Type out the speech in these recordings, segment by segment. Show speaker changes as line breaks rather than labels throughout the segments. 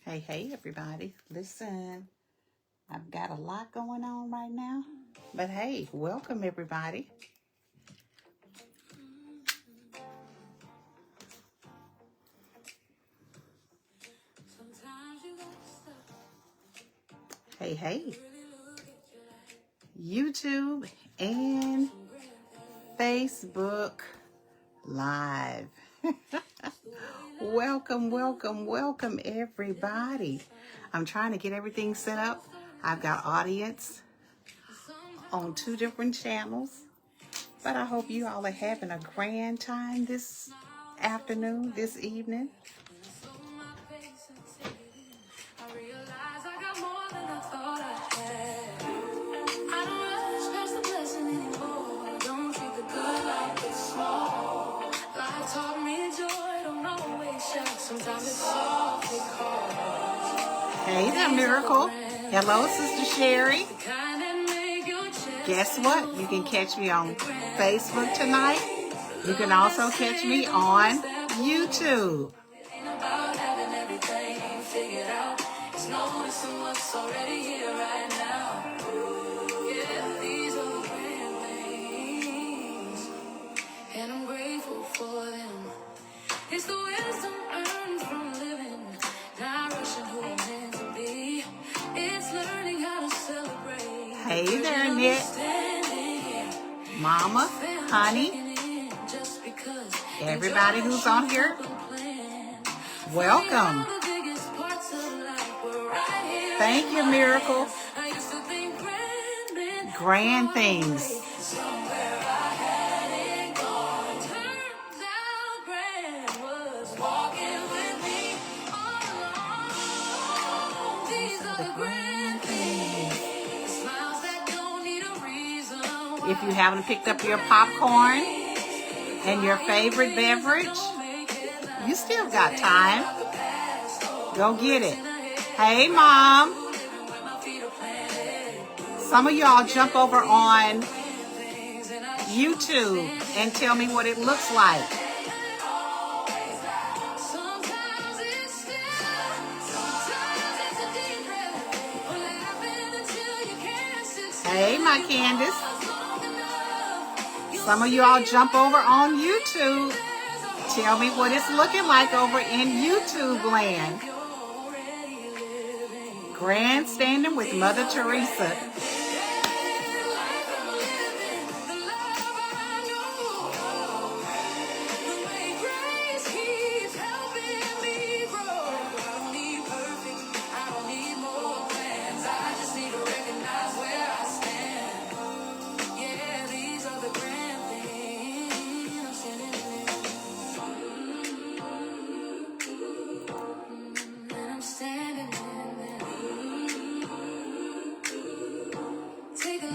Hey, everybody. Listen, I've got a lot going on right now. But hey, welcome, everybody. Hey. YouTube and Facebook Live. Welcome, everybody. I'm trying to get everything set up. I've got audience on 2 different channels. But I hope you all are having a grand time this afternoon, this evening. Hey there, Miracle. Hello, Sister Sherry. Guess what? You can catch me on Facebook tonight. You can also catch me on YouTube. And I'm grateful for them. It's the wisdom earned from living, not rushing who I'm meant to be. It's learning how to celebrate. Hey there, Nick. Mama, honey, everybody who's on here, welcome. Thank you, Miracle. Grand things. If you haven't picked up your popcorn and your favorite beverage, you still got time. Go get it. Hey, Mom. Some of y'all jump over on YouTube and tell me what it looks like. Hey, my Candace. Some of y'all jump over on YouTube. Tell me what it's looking like over in YouTube land. Grandstanding with Mother Theresa.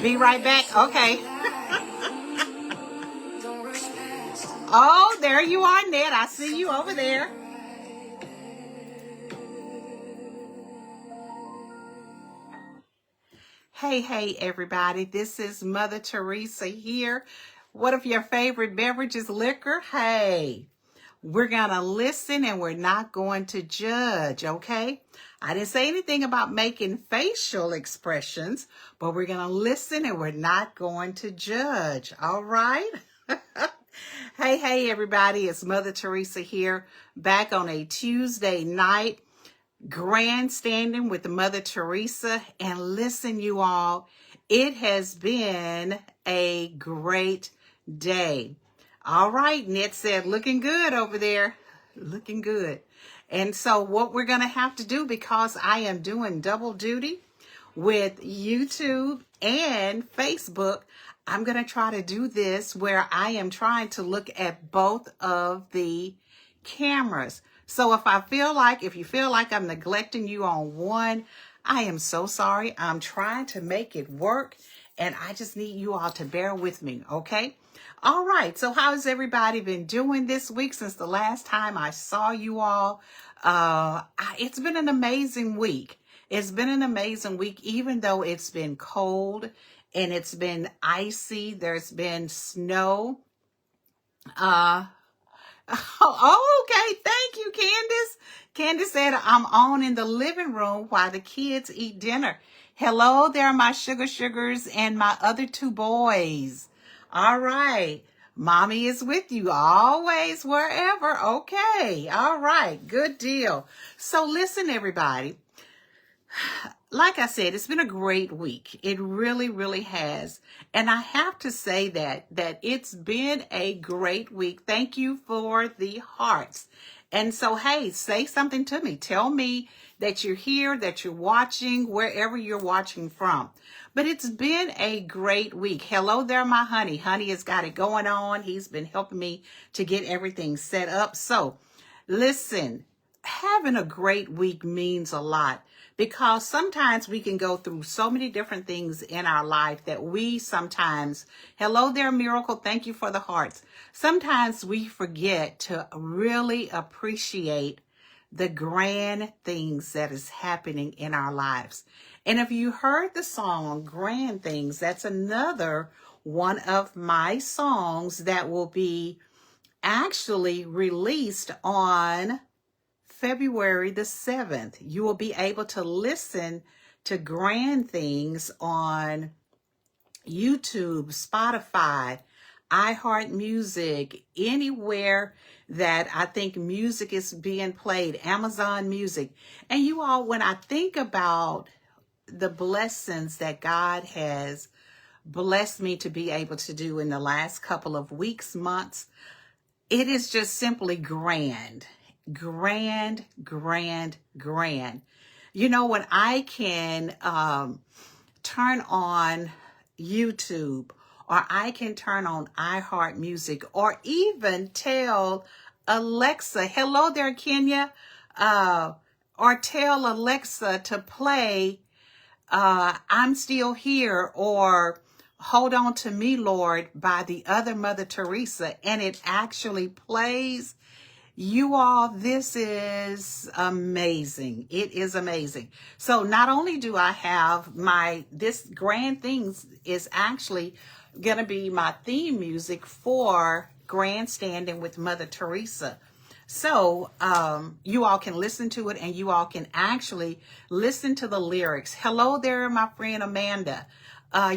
Be right back. Okay. Oh, there you are, Ned. I see you over there. Hey, everybody. This is Mother Theresa here. What if your favorite beverage is liquor? Hey, we're going to listen and we're not going to judge, okay? I didn't say anything about making facial expressions, but we're going to listen and we're not going to judge, all right? Hey, everybody. It's Mother Theresa here, back on a Tuesday night, grandstanding with Mother Theresa. And listen, you all, it has been a great day. All right, Ned said, looking good over there. Looking good. And so what we're going to have to do, because I am doing double duty with YouTube and Facebook, I'm going to try to do this where I am trying to look at both of the cameras. So if you feel like I'm neglecting you on one, I am so sorry. I'm trying to make it work, and I just need you all to bear with me, okay? All right, so how has everybody been doing this week since the last time I saw you all? It's been an amazing week. It's been an amazing week, even though it's been cold and it's been icy. There's been snow. Oh, okay. Thank you, Candace. Candace said, I'm on in the living room while the kids eat dinner. Hello there, my sugars and my other two boys. All right. Mommy is with you always, wherever. Okay. All right. Good deal. So listen, everybody. Like I said, it's been a great week. It really, really has. And I have to say that it's been a great week. Thank you for the hearts. And so, hey, say something to me. Tell me that you're here, that you're watching, wherever you're watching from. But it's been a great week. Hello there, my honey. Honey has got it going on. He's been helping me to get everything set up. So, listen, having a great week means a lot. Because sometimes we can go through so many different things in our life that we sometimes, hello there, Miracle, thank you for the hearts. Sometimes we forget to really appreciate the grand things that is happening in our lives. And if you heard the song Grand Things, that's another one of my songs that will be actually released on February the 7th. You will be able to listen to Grand Things on YouTube, Spotify, iHeartMusic, anywhere that I think music is being played, Amazon Music. And you all, when I think about the blessings that God has blessed me to be able to do in the last couple of weeks, months, it is just simply grand. Grand, grand, grand. You know, when I can turn on YouTube, or I can turn on iHeartMusic, or even tell Alexa, hello there, Kenya, or tell Alexa to play I'm Still Here, or Hold On to Me, Lord, by the other Mother Theresa, and it actually plays. You all, this is amazing. It is amazing. So not only do I have this Grand Things is actually going to be my theme music for Grandstanding with Mother Theresa. So you all can listen to it, and you all can actually listen to the lyrics. Hello there, my friend Amanda.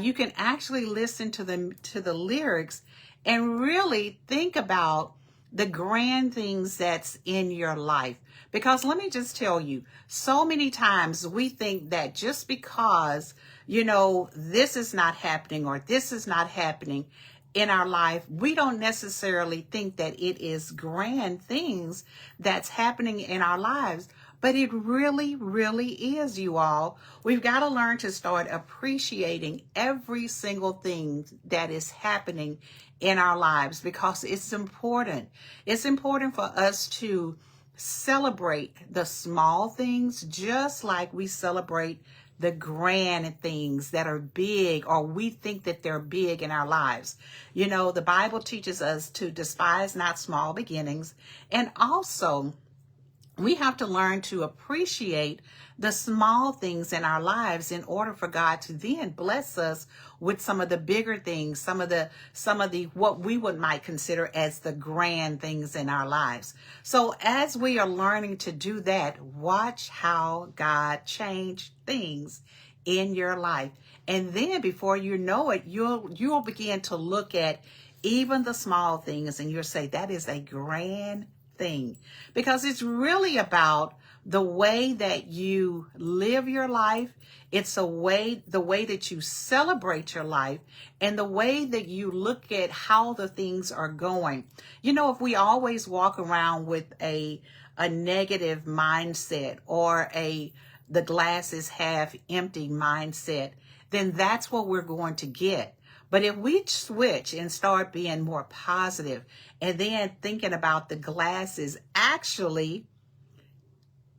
You can actually listen to the lyrics and really think about the grand things that's in your life. Because let me just tell you, so many times we think that just because, you know, this is not happening or this is not happening in our life, we don't necessarily think that it is grand things that's happening in our lives. But it really, really is, you all. We've got to learn to start appreciating every single thing that is happening in our lives, because it's important. It's important for us to celebrate the small things just like we celebrate the grand things that are big, or we think that they're big in our lives. You know, the Bible teaches us to despise not small beginnings, and also we have to learn to appreciate the small things in our lives in order for God to then bless us with some of the bigger things, some of the what we might consider as the grand things in our lives. So as we are learning to do that, watch how God changed things in your life. And then before you know it, you'll begin to look at even the small things, and you'll say, that is a grand thing. Because it's really about the way that you live your life. It's the way that you celebrate your life, and the way that you look at how the things are going. You know, if we always walk around with a negative mindset, or the glass is half empty mindset, then that's what we're going to get. But if we switch and start being more positive, and then thinking about the glass is actually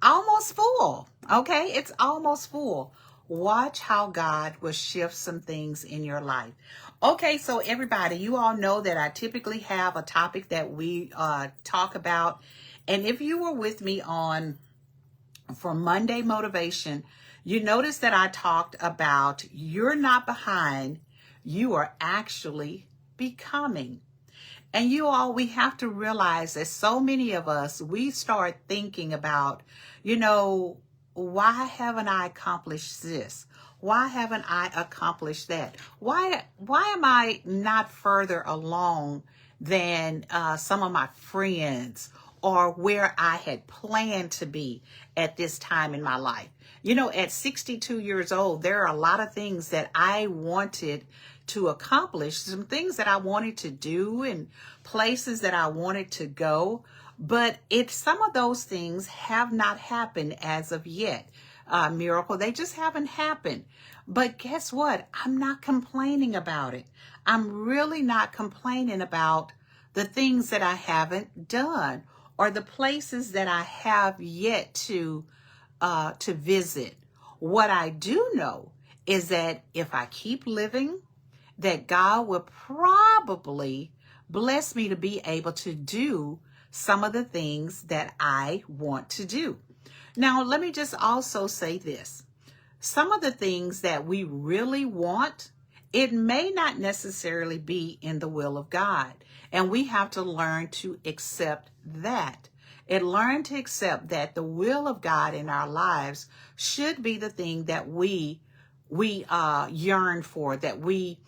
almost full, okay? It's almost full. Watch how God will shift some things in your life. Okay, so everybody, you all know that I typically have a topic that we talk about. And if you were with me for Monday Motivation, you notice that I talked about you're not behind, you are actually becoming. And you all, we have to realize that so many of us, we start thinking about, you know, why haven't I accomplished this? Why haven't I accomplished that? Why am I not further along than some of my friends, or where I had planned to be at this time in my life? You know, at 62 years old, there are a lot of things that I wanted to accomplish, some things that I wanted to do and places that I wanted to go. But some of those things have not happened as of yet. Miracle, they just haven't happened. But guess what? I'm not complaining about it. I'm really not complaining about the things that I haven't done or the places that I have yet to visit. What I do know is that if I keep living, that God will probably bless me to be able to do some of the things that I want to do. Now, let me just also say this. Some of the things that we really want, it may not necessarily be in the will of God. And we have to learn to accept that. And learn to accept that the will of God in our lives should be the thing that we yearn for, that we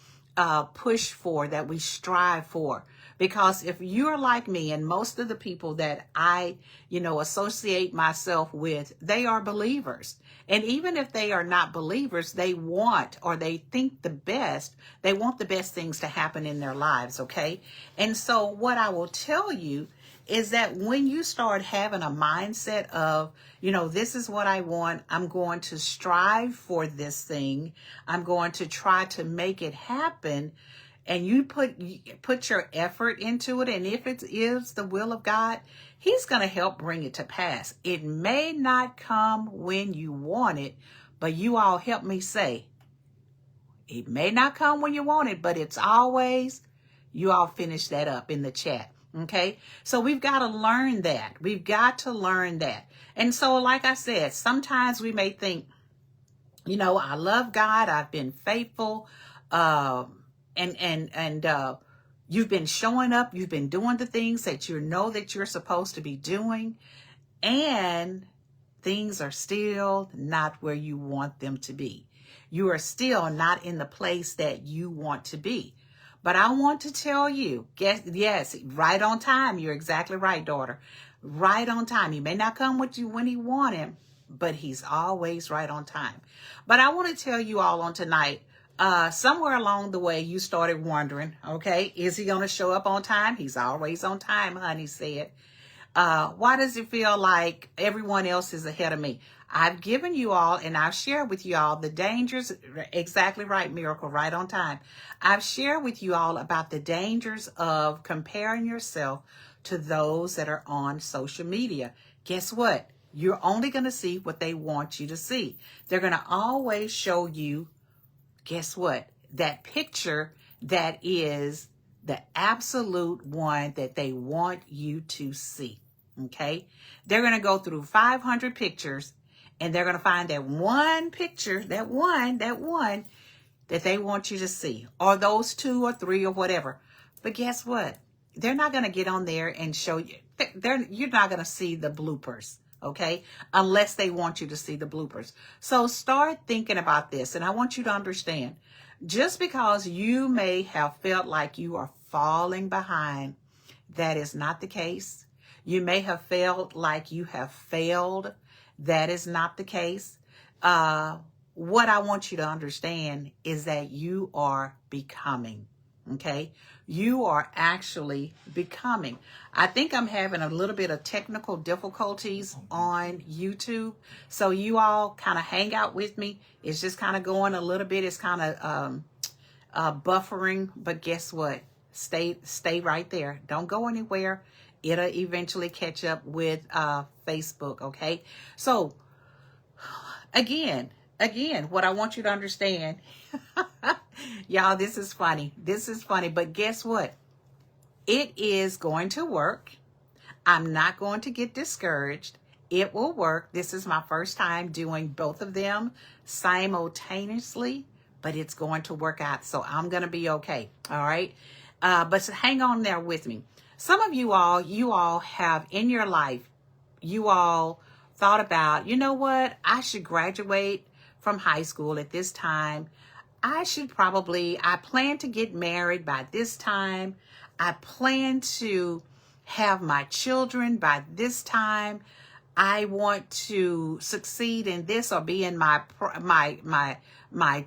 push for, that we strive for. Because if you're like me, and most of the people that I, associate myself with, they are believers. And even if they are not believers, they want, or they think the best, they want the best things to happen in their lives, okay? And so what I will tell you is that when you start having a mindset of, this is what I want, I'm going to strive for this thing, I'm going to try to make it happen, and you put your effort into it, and if it is the will of God, He's going to help bring it to pass. It may not come when you want it, but you all help me say, it may not come when you want it, but it's always, you all finish that up in the chat. Okay, so we've got to learn that. We've got to learn that. And so, like I said, sometimes we may think, I love God, I've been faithful, and you've been showing up, you've been doing the things that you know that you're supposed to be doing, and things are still not where you want them to be. You are still not in the place that you want to be. But I want to tell you, yes, right on time. You're exactly right, daughter. Right on time. He may not come with you when you want him, but he's always right on time. But I want to tell you all on tonight, somewhere along the way, you started wondering, okay, is he going to show up on time? He's always on time, honey said. Why does it feel like everyone else is ahead of me? I've given you all, and I've shared with you all the dangers. Exactly right, Miracle, right on time. I've shared with you all about the dangers of comparing yourself to those that are on social media. Guess what? You're only going to see what they want you to see. They're going to always show you, guess what? That picture that is the absolute one that they want you to see. Okay? They're going to go through 500 pictures, and they're going to find that one picture, that one that they want you to see, or those 2 or 3 or whatever. But guess what? They're not going to get on there and show you. You're not going to see the bloopers, okay? Unless they want you to see the bloopers. So start thinking about this, and I want you to understand, just because you may have felt like you are falling behind, that is not the case. You may have felt like you have failed. That is not the case. What I want you to understand is that you are becoming, okay? You are actually becoming. I think I'm having a little bit of technical difficulties on YouTube. So you all kind of hang out with me. It's just kind of going a little bit. It's kind of buffering. But guess what? Stay right there. Don't go anywhere. It'll eventually catch up with Facebook, okay? So, again, what I want you to understand, y'all, this is funny. This is funny, but guess what? It is going to work. I'm not going to get discouraged. It will work. This is my first time doing both of them simultaneously, but it's going to work out, so I'm going to be okay, all right? But hang on there with me. Some of you all have in your life, you all thought about, you know what, I should graduate from high school at this time. I plan to get married by this time. I plan to have my children by this time. I want to succeed in this or be in my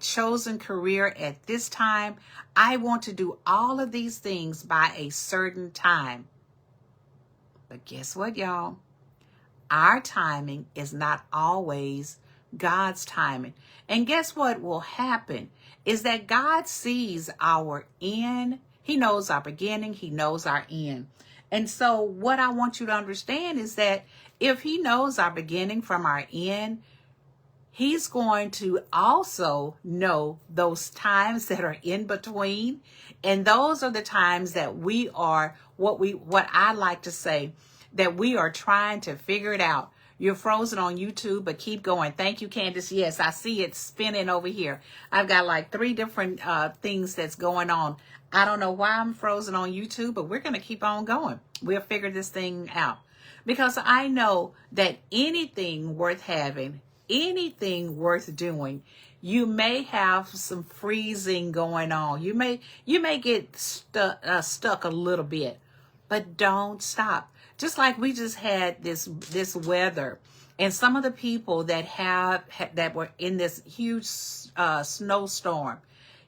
chosen career at this time. I want to do all of these things by a certain time. But guess what, y'all? Our timing is not always God's timing. And guess what will happen is that God sees our end. He knows our beginning. He knows our end. And so what I want you to understand is that if he knows our beginning from our end, he's going to also know those times that are in between. And those are the times that we are, what I like to say, that we are trying to figure it out. You're frozen on YouTube, but keep going. Thank you, Candace. Yes, I see it spinning over here. I've got like 3 different things that's going on. I don't know why I'm frozen on YouTube, but we're going to keep on going. We'll figure this thing out. Because I know that anything worth having, anything worth doing, you may have some freezing going on. You may get stuck a little bit, but don't stop. Just like we just had this weather, and some of the people that were in this huge snowstorm,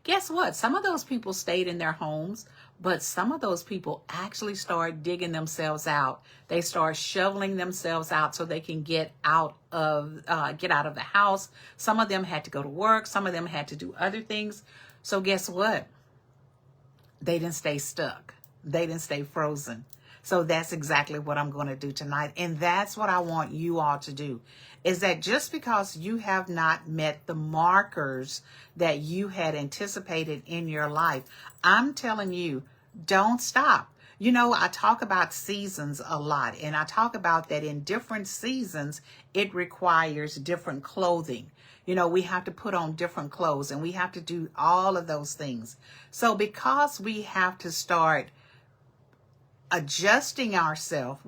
guess what? Some of those people stayed in their homes, but some of those people actually start digging themselves out. They start shoveling themselves out so they can get out of the house. Some of them had to go to work. Some of them had to do other things. So guess what? They didn't stay stuck. They didn't stay frozen. So that's exactly what I'm going to do tonight. And that's what I want you all to do, is that just because you have not met the markers that you had anticipated in your life, I'm telling you, don't stop. You know, I talk about seasons a lot, and I talk about that in different seasons, it requires different clothing. You know, we have to put on different clothes, and we have to do all of those things. So because we have to start adjusting ourselves,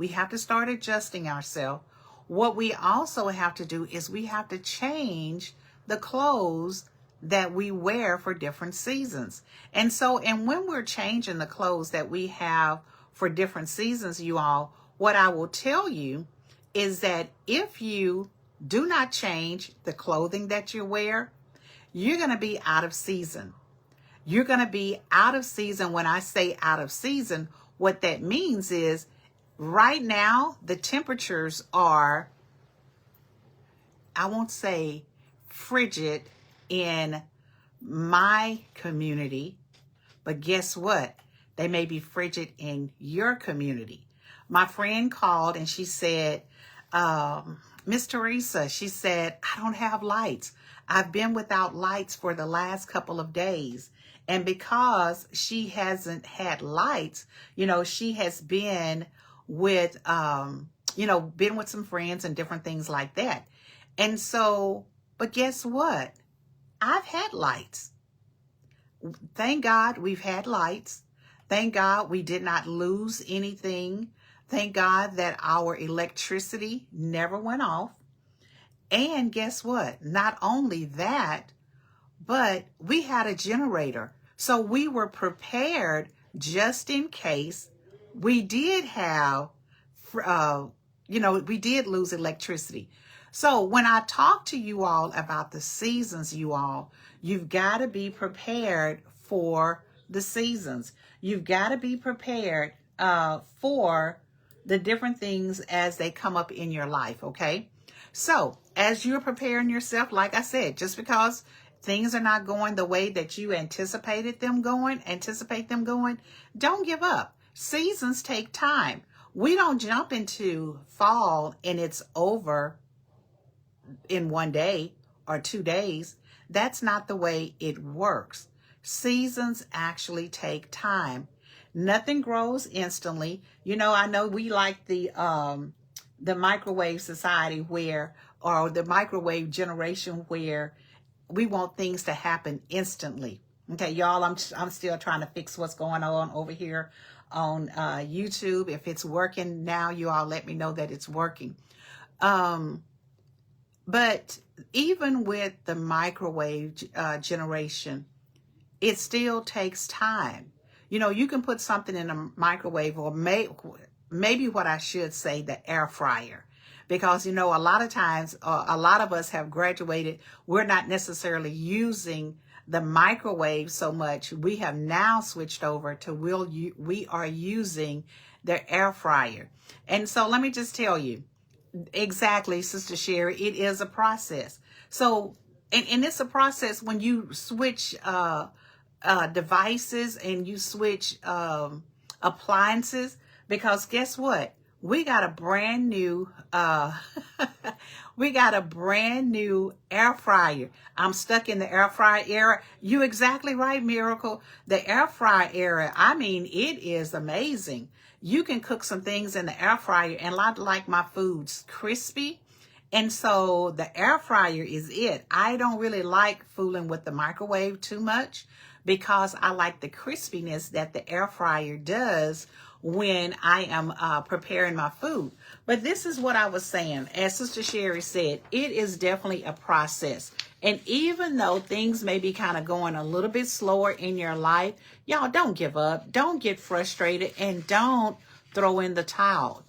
what we also have to do is we have to change the clothes that we wear for different seasons. And when we're changing the clothes that we have for different seasons, you all, what I will tell you is that if you do not change the clothing that you wear, you're going to be out of season. You're going to be out of season. When I say out of season, what that means is right now the temperatures are, I won't say frigid in my community, but guess what? They may be frigid in your community. My friend called and she said, Miss Theresa, she said, I don't have lights. I've been without lights for the last couple of days. And because she hasn't had lights, you know, she has been with, been with some friends and different things like that. And so, but guess what? I've had lights. Thank God we've had lights. Thank God we did not lose anything. Thank God that our electricity never went off. And guess what? Not only that, but we had a generator. So we were prepared just in case we did have, we did lose electricity. So when I talk to you all about the seasons, you all, you've got to be prepared for the seasons. You've got to be prepared for the different things as they come up in your life, okay? So as you're preparing yourself, like I said, just because things are not going the way that you anticipate them going, don't give up. Seasons take time. We don't jump into fall and it's over in 1 day or 2 days. That's not the way it works. Seasons actually take time. Nothing grows instantly. You know, I know we like the microwave society or the microwave generation where we want things to happen instantly. Okay, y'all, I'm still trying to fix what's going on over here on YouTube. If it's working now, you all let me know that it's working. But even with the microwave generation, it still takes time. You know, you can put something in a microwave, or maybe what I should say, the air fryer. Because, you know, a lot of times, a lot of us have graduated. We're not necessarily using the microwave so much. We have now switched over to we are using the air fryer. And so let me just tell you, exactly, Sister Sherry, it is a process. So, and it's a process when you switch devices and you switch appliances, because guess what? We got a brand new we got a brand new air fryer. I'm stuck in the air fryer era. You exactly right, Miracle. The air fryer era, I mean, it is amazing. You can cook some things in the air fryer, and I like my foods crispy. And so the air fryer is it. I don't really like fooling with the microwave too much, because I like the crispiness that the air fryer does when I am preparing my food. But this is what I was saying. As Sister Sherry said, it is definitely a process. And even though things may be kind of going a little bit slower in your life, y'all don't give up. Don't get frustrated, and don't throw in the towel.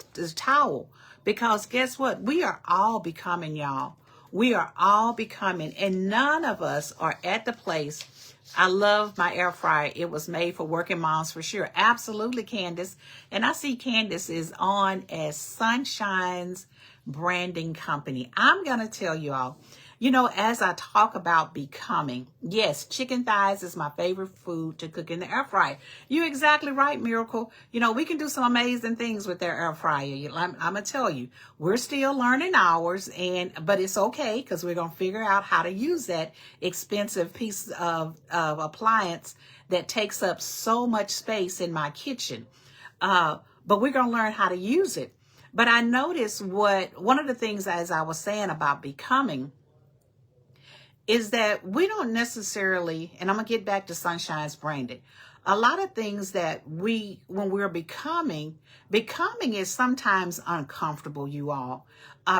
Because guess what? We are all becoming, y'all. We are all becoming, and none of us are at the place. I love my air fryer. It was made for working moms for sure. Absolutely, Candace. And I see Candace is on as Sunshine's branding company. I'm going to tell you all, you know, as I talk about becoming, yes, chicken thighs is my favorite food to cook in the air fryer. You're exactly right, Miracle. You know, we can do some amazing things with their air fryer. I'm going to tell you, we're still learning ours, but it's okay, because we're going to figure out how to use that expensive piece of appliance that takes up so much space in my kitchen. But we're going to learn how to use it. But I noticed one of the things, as I was saying about becoming, is that we don't necessarily, and I'm going to get back to Sunshine's branding. A lot of things that when we're becoming is sometimes uncomfortable, you all,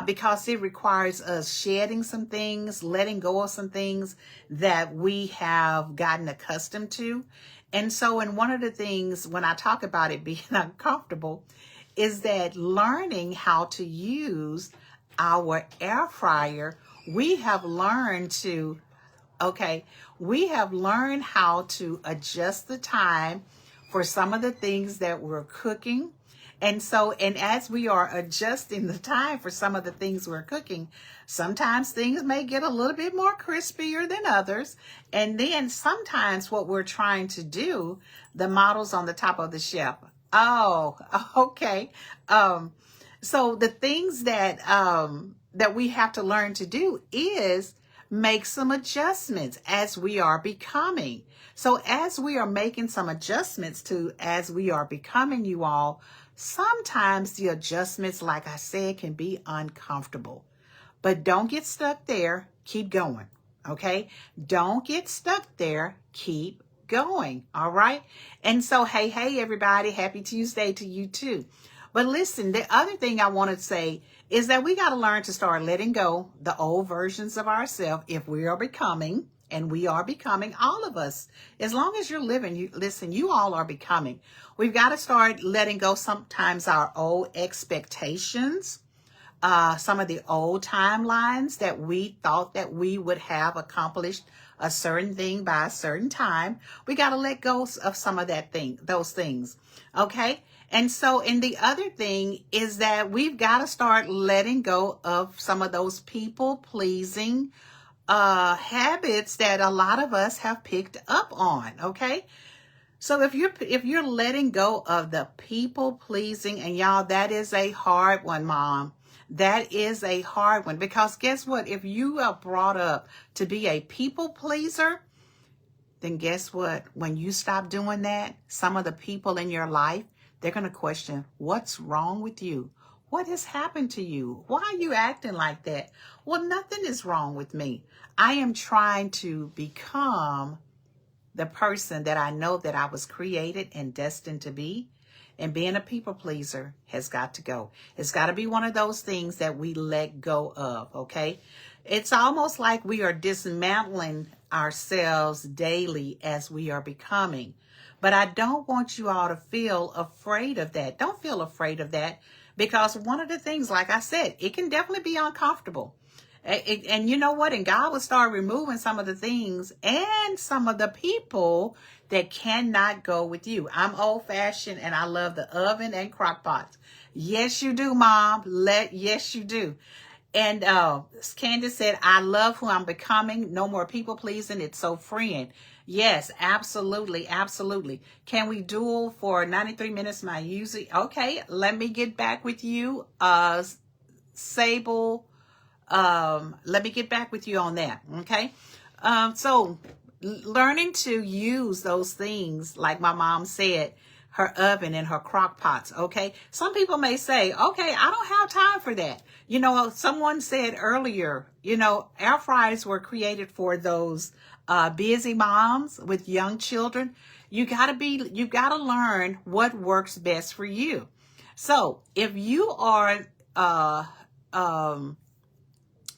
because it requires us shedding some things, letting go of some things that we have gotten accustomed to. And so, and one of the things when I talk about it being uncomfortable is that learning how to use our air fryer, we have learned how to adjust the time for some of the things that we're cooking. And so, and as we are adjusting the time for some of the things we're cooking, sometimes things may get a little bit more crispier than others. And then sometimes what we're trying to do, the models on the top of the shelf. Oh, okay. So the things that we have to learn to do is make some adjustments as we are becoming. So as we are making some adjustments as we are becoming, you all, sometimes the adjustments, like I said, can be uncomfortable. But don't get stuck there. Keep going. Okay? Don't get stuck there. Keep going. All right? And so, hey, everybody. Happy Tuesday to you too. But listen, the other thing I want to say is that we got to learn to start letting go the old versions of ourselves if we are becoming, and we are becoming, all of us. As long as you're living, you all are becoming. We've got to start letting go sometimes our old expectations, some of the old timelines that we thought that we would have accomplished a certain thing by a certain time. We got to let go of some of those things. Okay? And so, and the other thing is that we've got to start letting go of some of those people-pleasing habits that a lot of us have picked up on, okay? So if you're letting go of the people-pleasing, and y'all, that is a hard one, Mom. That is a hard one, because guess what? If you are brought up to be a people-pleaser, then guess what? When you stop doing that, some of the people in your life, they're going to question, what's wrong with you? What has happened to you? Why are you acting like that? Well, nothing is wrong with me. I am trying to become the person that I know that I was created and destined to be. And being a people pleaser has got to go. It's got to be one of those things that we let go of, okay? It's almost like we are dismantling ourselves daily as we are becoming. But I don't want you all to feel afraid of that. Don't feel afraid of that, because one of the things, like I said, it can definitely be uncomfortable. And you know what? And God will start removing some of the things and some of the people that cannot go with you. I'm old fashioned and I love the oven and crock pots. Yes, you do, Mom. Yes, you do. And Candace said, I love who I'm becoming. No more people pleasing. It's so freeing. Yes, absolutely. Absolutely. Can we duel for 93 minutes? My usually. Okay, let me get back with you. Sable. Let me get back with you on that. Okay. So learning to use those things, like my mom said, her oven and her crock pots. Okay. Some people may say, okay, I don't have time for that. You know, someone said earlier, you know, air fryers were created for those busy moms with young children. You gotta learn what works best for you. So if you are,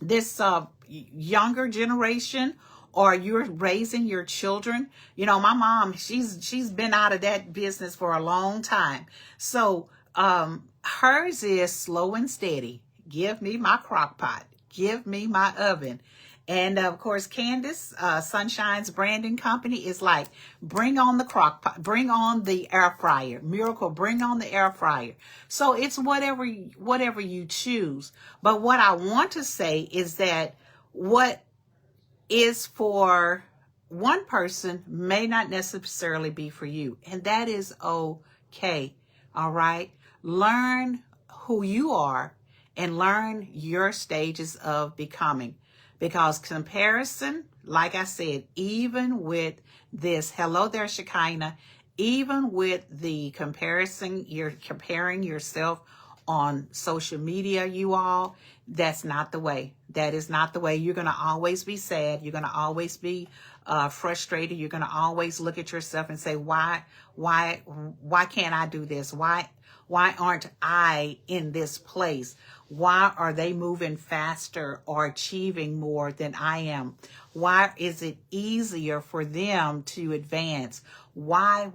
this younger generation, or you're raising your children, you know, my mom, she's been out of that business for a long time. So hers is slow and steady. Give me my crock pot, give me my oven. And of course, Candace, Sunshine's branding company, is like, bring on the crock pot, bring on the air fryer. Miracle, bring on the air fryer. So it's whatever you choose. But what I want to say is that what is for one person may not necessarily be for you. And that is okay. All right. Learn who you are and learn your stages of becoming. Because comparison, like I said, even with this, hello there, Shekinah, even with the comparison, you're comparing yourself on social media, you all, that's not the way. That is not the way. You're going to always be sad. You're going to always be frustrated. You're going to always look at yourself and say, why can't I do this? Why aren't I in this place? Why are they moving faster or achieving more than I am? Why is it easier for them to advance? Why?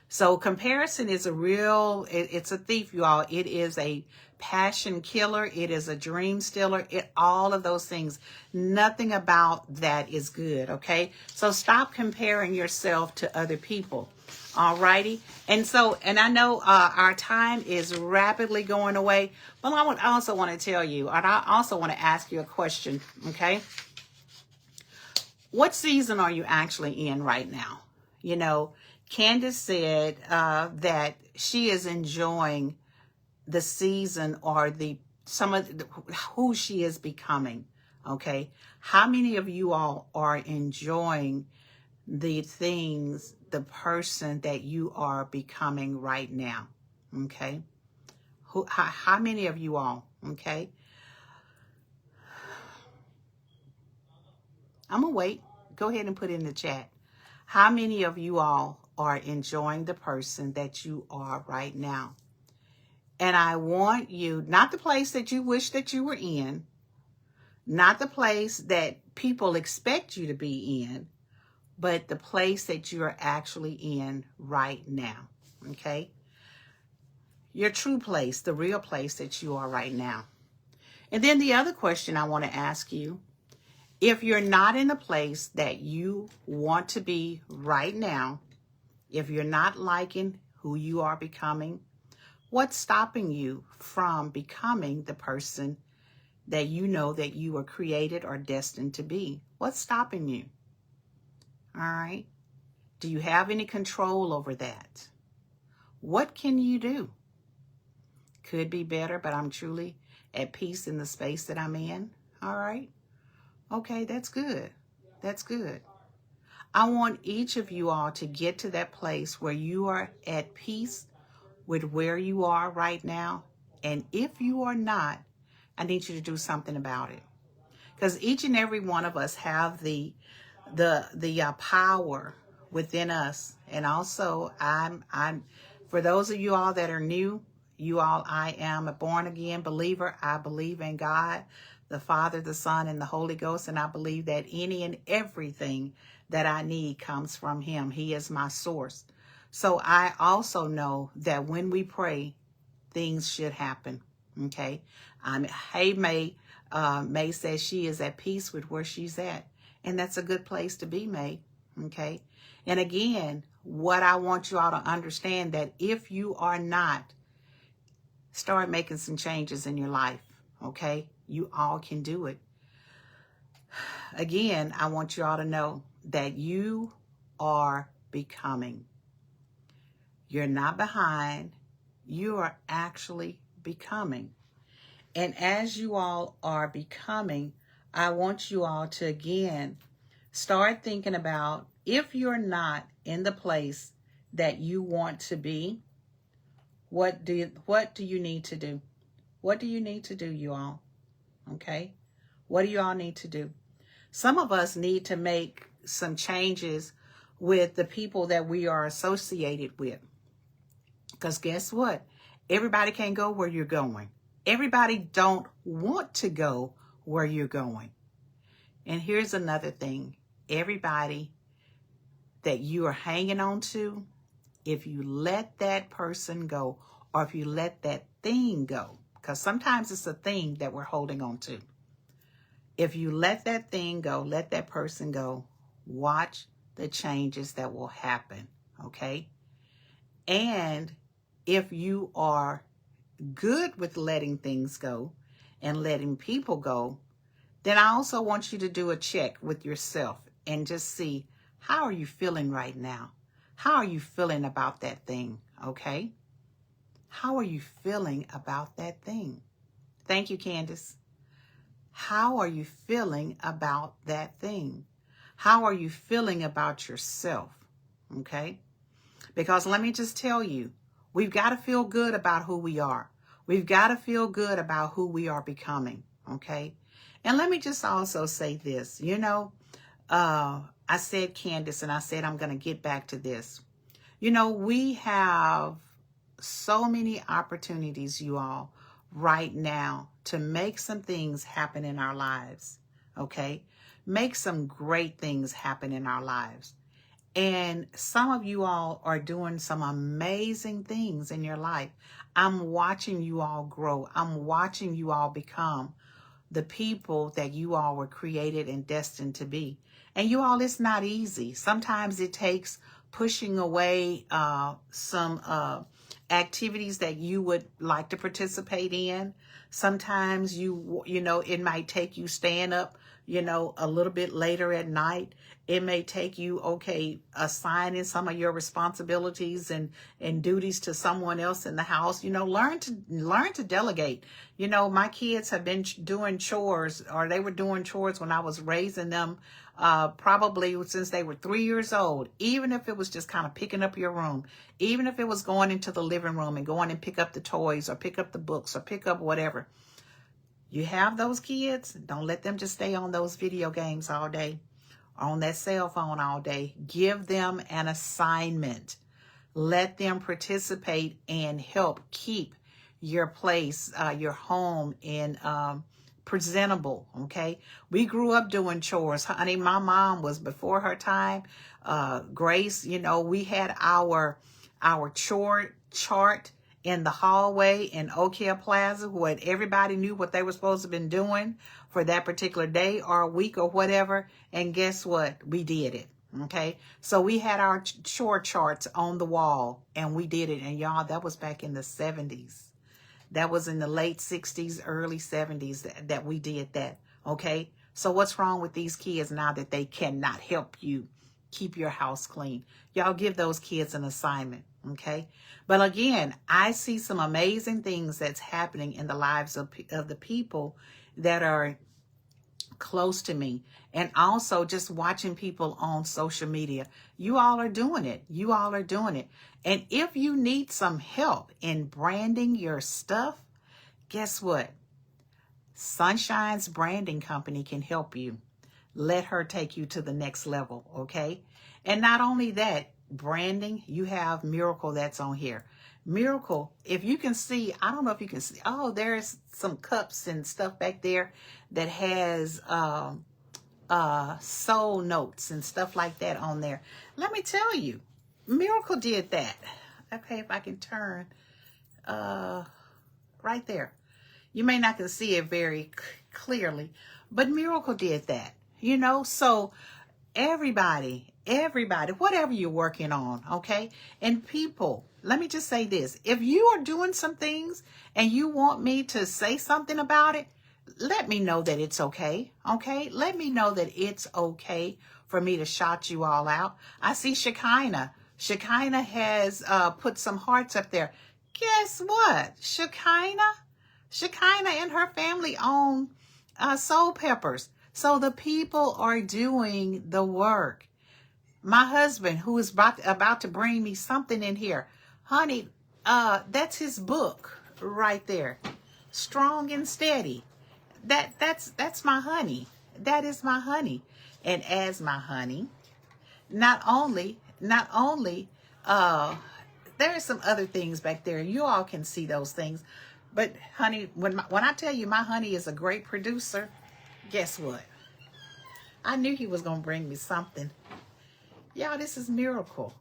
So comparison is it's a thief, you all. It is a passion killer. It is a dream stealer. All of those things. Nothing about that is good, okay? So stop comparing yourself to other people. All righty. And I know our time is rapidly going away, but I also want to tell you, and I also want to ask you a question, okay? What season are you actually in right now? You know, Candace said that she is enjoying the season or who she is becoming, okay? How many of you all are enjoying the things, the person that you are becoming right now, okay? How many of you all, okay? I'm gonna wait. Go ahead and put it in the chat. How many of you all are enjoying the person that you are right now? And I want you, not the place that you wish that you were in, not the place that people expect you to be in, but the place that you're actually in right now, okay? Your true place, the real place that you are right now. And then the other question I want to ask you, if you're not in the place that you want to be right now, if you're not liking who you are becoming, what's stopping you from becoming the person that you know that you were created or destined to be? What's stopping you? All right. Do you have any control over that? What can you do? Could be better, but I'm truly at peace in the space that I'm in. All right. Okay, that's good. That's good. I want each of you all to get to that place where you are at peace with where you are right now. And if you are not, I need you to do something about it. Because each and every one of us have the the power within us. And also, I'm for those of you all that are new, you all, I am a born again believer. I believe in God, the Father, the Son, and the Holy Ghost, and I believe that any and everything that I need comes from Him. He is my source. So I also know that when we pray, things should happen. Okay. Hey, May. May says she is at peace with where she's at. And that's a good place to be, May. Okay. And again, what I want you all to understand, that if you are not, start making some changes in your life. Okay. You all can do it. Again, I want you all to know that you are becoming. You're not behind. You are actually becoming. And as you all are becoming, I want you all to, again, start thinking about, if you're not in the place that you want to be, what do you need to do? What do you need to do, you all? Okay? What do you all need to do? Some of us need to make some changes with the people that we are associated with. Because guess what? Everybody can't go where you're going. Everybody don't want to go where you're going. And here's another thing. Everybody that you are hanging on to, if you let that person go, or if you let that thing go, because sometimes it's a thing that we're holding on to. If you let that thing go, let that person go, watch the changes that will happen, okay? And if you are good with letting things go and letting people go, then I also want you to do a check with yourself and just see, how are you feeling right now? How are you feeling about that thing? Okay? How are you feeling about that thing? Thank you, Candace. How are you feeling about that thing? How are you feeling about yourself? Okay? Because let me just tell you, we've got to feel good about who we are. We've got to feel good about who we are becoming, okay? And let me just also say this. I said Candace, and I said I'm going to get back to this. We have so many opportunities, you all, right now to make some things happen in our lives, okay? Make some great things happen in our lives. And some of you all are doing some amazing things in your life. I'm watching you all grow. I'm watching you all become the people that you all were created and destined to be. And you all, it's not easy. Sometimes it takes pushing away some activities that you would like to participate in. Sometimes it might take you staying up, a little bit later at night. It may take you, assigning some of your responsibilities and duties to someone else in the house. Learn to delegate. My kids have been doing chores, or they were doing chores when I was raising them, probably since they were 3 years old. Even if it was just kind of picking up your room, even if it was going into the living room and going and pick up the toys or pick up the books or pick up whatever. You have those kids, don't let them just stay on those video games all day, on that cell phone all day. Give them an assignment. Let them participate and help keep your place, your home in presentable, okay? We grew up doing chores. Honey, my mom was before her time. Grace, we had our chore chart in the hallway in Oak Hill Plaza, where everybody knew what they were supposed to have been doing for that particular day or week or whatever. And guess what? We did it. Okay. So we had our chore charts on the wall and we did it. And y'all, that was back in the 70s. That was in the late 60s, early 70s that we did that. Okay. So what's wrong with these kids now that they cannot help you keep your house clean? Y'all give those kids an assignment. Okay. But again, I see some amazing things that's happening in the lives of the people that are close to me, and also just watching people on social media. You all are doing it. You all are doing it. And if you need some help in branding your stuff, guess what? Sunshine's branding company can help you. let her take you to the next level, okay? And not only that, branding, you have Miracle that's on here. Miracle, if you can see, I don't know if you can see, oh, there's some cups and stuff back there that has soul notes and stuff like that on there. Let me tell you, Miracle did that. Okay, if I can turn right there. You may not can see it very clearly, but Miracle did that, you know? So everybody, whatever you're working on, okay? And people, let me just say this. If you are doing some things and you want me to say something about it, let me know that it's okay, okay? Let me know that it's okay for me to shout you all out. I see Shekinah. Shekinah has put some hearts up there. Guess what? Shekinah and her family own Soul Peppers. So the people are doing the work. My husband, who is about to bring me something in here, honey, that's his book right there. Strong and Steady. That's my honey. That is my honey. And as my honey, not only, there are some other things back there. You all can see those things. But honey, when I tell you my honey is a great producer, guess what? I knew he was going to bring me something. Y'all, this is Miracle.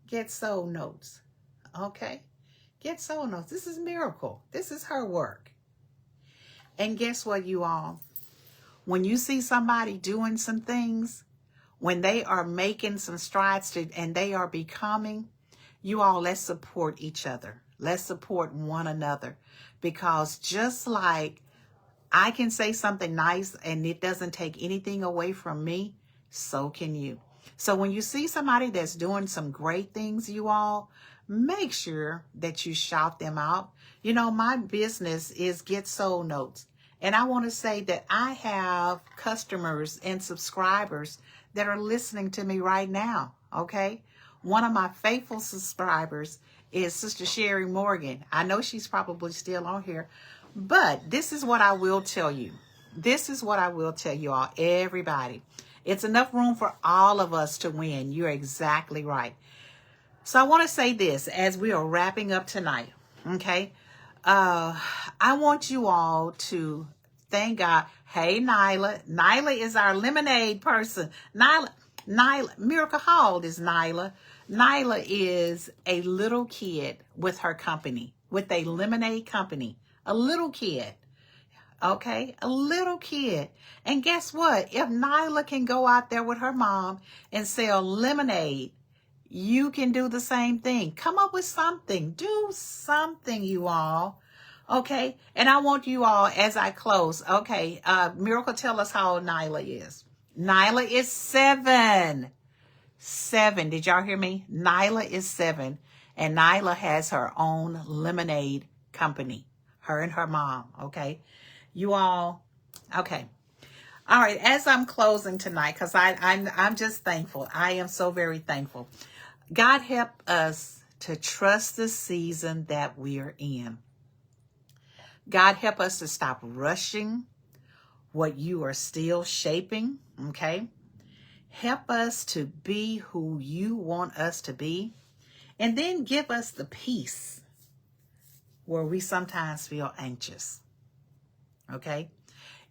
GetSoulNotes. Okay? GetSoulNotes. This is Miracle. This is her work. And guess what, you all? When you see somebody doing some things, when they are making some strides and they are becoming, you all, let's support each other. Let's support one another. Because just like I can say something nice and it doesn't take anything away from me, so can you. So when you see somebody that's doing some great things, you all, make sure that you shout them out. You know, my business is GetSoulNotes. And I want to say that I have customers and subscribers that are listening to me right now, okay? One of my faithful subscribers is Sister Sherry Morgan. I know she's probably still on here, but this is what I will tell you. This is what I will tell you all, everybody. It's enough room for all of us to win. You're exactly right. So I want to say this as we are wrapping up tonight, okay? I want you all to thank God. Hey, Nyla. Nyla is our lemonade person. Nyla, Miracle, how old is Nyla? Nyla is a little kid with her company, with a lemonade company. A little kid. Okay, a little kid. And guess what? If Nyla can go out there with her mom and sell lemonade, you can do the same thing. Come up with something. Do something, you all. Okay, and I want you all, as I close, okay, Miracle, tell us how old Nyla is. Nyla is 7. 7. Did y'all hear me? Nyla is 7. And Nyla has her own lemonade company. Her and her mom, okay? You all, okay. All right, as I'm closing tonight, because I'm just thankful. I am so very thankful. God help us to trust the season that we are in. God help us to stop rushing what you are still shaping, okay? Help us to be who you want us to be. And then give us the peace where we sometimes feel anxious, okay?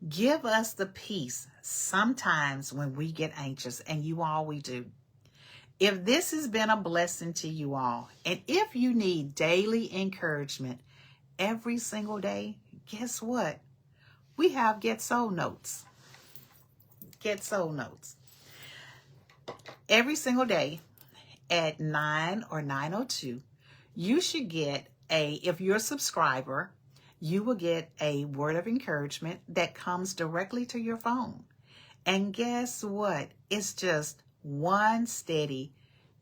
Give us the peace sometimes when we get anxious, and you all, we do. If this has been a blessing to you all, and if you need daily encouragement every single day, guess what? We have GetSoulNotes. GetSoulNotes. Every single day at 9 or 9:02, you should get if you're a subscriber, you will get a word of encouragement that comes directly to your phone. And guess what? It's just one steady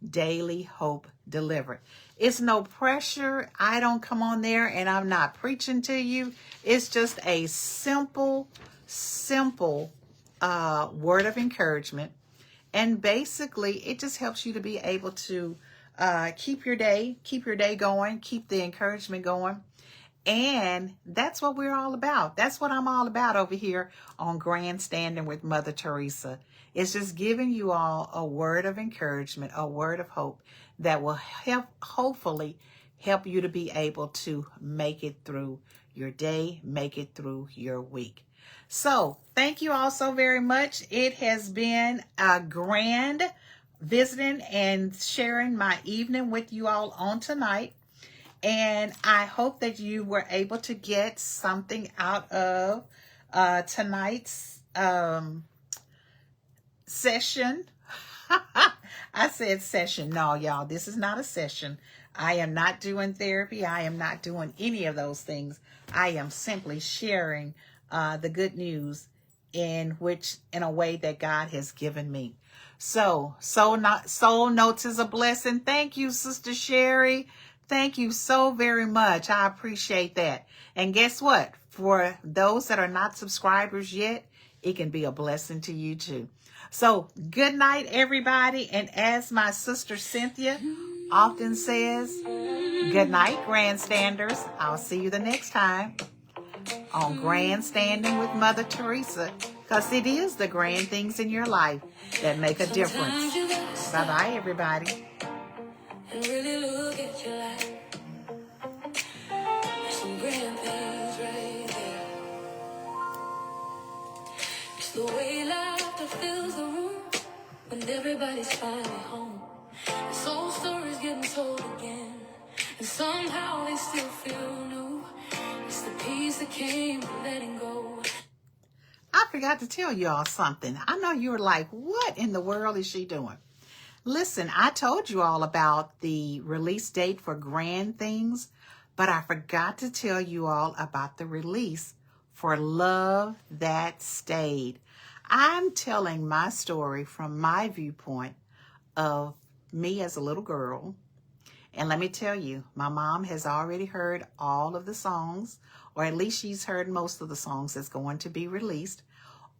daily hope delivered. It's no pressure. I don't come on there and I'm not preaching to you. It's just a simple word of encouragement. And basically, it just helps you to be able to keep your day going, keep the encouragement going. And that's what we're all about. That's what I'm all about over here on Grandstanding with Mother Theresa. It's just giving you all a word of encouragement, a word of hope that will help, hopefully help you to be able to make it through your day, make it through your week. So thank you all so very much. It has been a grand visiting and sharing my evening with you all on tonight. And I hope that you were able to get something out of tonight's session. I said session. No, y'all, this is not a session. I am not doing therapy. I am not doing any of those things. I am simply sharing the good news in a way that God has given me. Soul Notes is a blessing. Thank you, Sister Sherry. Thank you so very much. I appreciate that. And guess what? For those that are not subscribers yet, it can be a blessing to you too. So good night, everybody. And as my sister Cynthia often says, good night, Grandstanders. I'll see you the next time on Grandstanding with Mother Theresa, because it is the grand things in your life that make a difference. Bye-bye, everybody.
And really look at your life. There's some grand things right there. It's the way laughter fills the room when everybody's finally home. This old story's getting told again, and somehow they still feel new. It's the peace that came from letting go.
I forgot to tell you all something. I know you were like, what in the world is she doing? Listen, I told you all about the release date for Grand Things, but I forgot to tell you all about the release for Love That Stayed. I'm telling my story from my viewpoint of me as a little girl. And let me tell you, my mom has already heard all of the songs, or at least she's heard most of the songs that's going to be released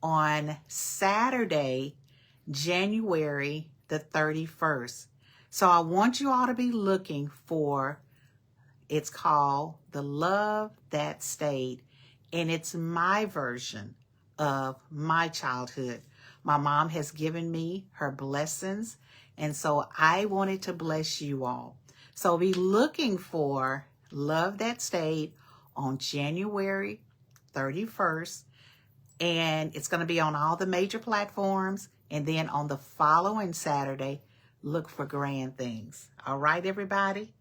on Saturday, January the 31st. So I want you all to be looking for, it's called The Love That Stayed, and it's my version of my childhood. My mom has given me her blessings, and so I wanted to bless you all. So be looking for Love That Stayed on January 31st, and it's going to be on all the major platforms. And then on the following Saturday, look for Grand Things. All right, everybody?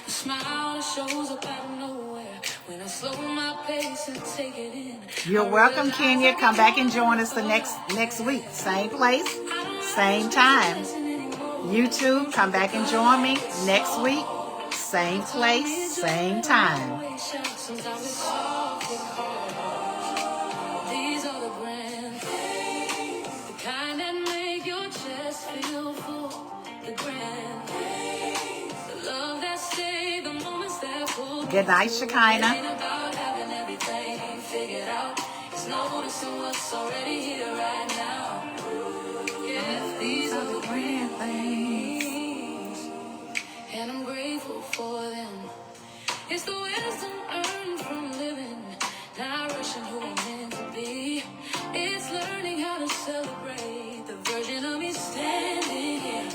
A smile shows up out of nowhere when I slow my pace and take it in.
You're welcome, Kenya. Come back and join us the next week. Same place, same time. YouTube, come back and join me next week. Same place, same time.
These are the grand things, the kind that make your chest feel full. The grand things, the love that stayed, the moments that pulled.
Good night, Shekinah.
Ain't about having everything figured out. It's noticing what's already here right now. Yeah, these are the grand things, and I'm grateful for them. It's the wisdom earned from living, not rushing who I'm meant to be. It's learning how to celebrate the version of me standing here.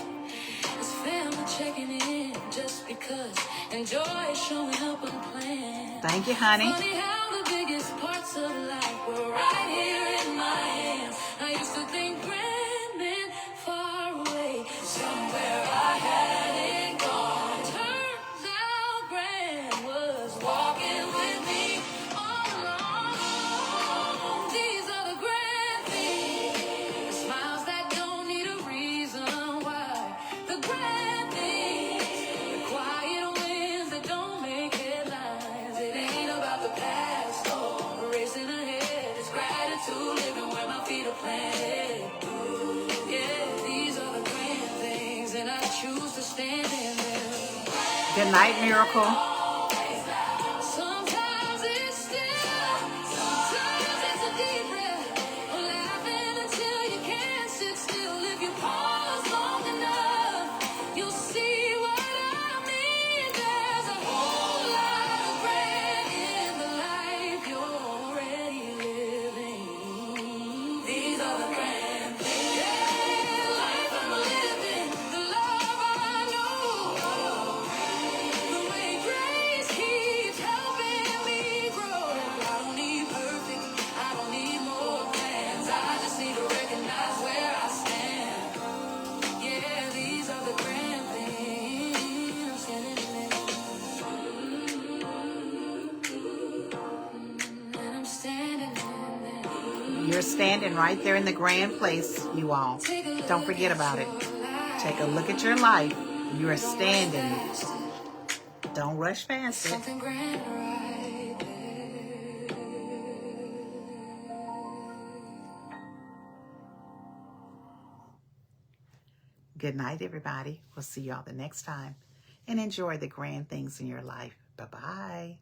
It's family checking in just because, and joy showing up unplanned.
Thank you, honey.
Funny how the biggest parts of life were right here in my hands. I used to think grand meant far away, somewhere I had it gone. Turns out grand was walking with me all along. These are the grand things, the smiles that don't need a reason why. The grand things, the quiet wins that don't make headlines. It ain't about the past or racing ahead. It's gratitude living where my feet are planted. Yeah, these are the grand things, and I choose to stand in them.
Good night, Miracle.
Sometimes it's still, sometimes it's a deep breath. Laughing until you can't sit still. If you pause long enough, you'll see what I mean. There's a whole lot of grand
You're standing right there in the grand place, you all. Don't forget about it. Take a look at your life. You are standing. Don't rush past it. Good night, everybody. We'll see y'all the next time. And enjoy the grand things in your life. Bye-bye.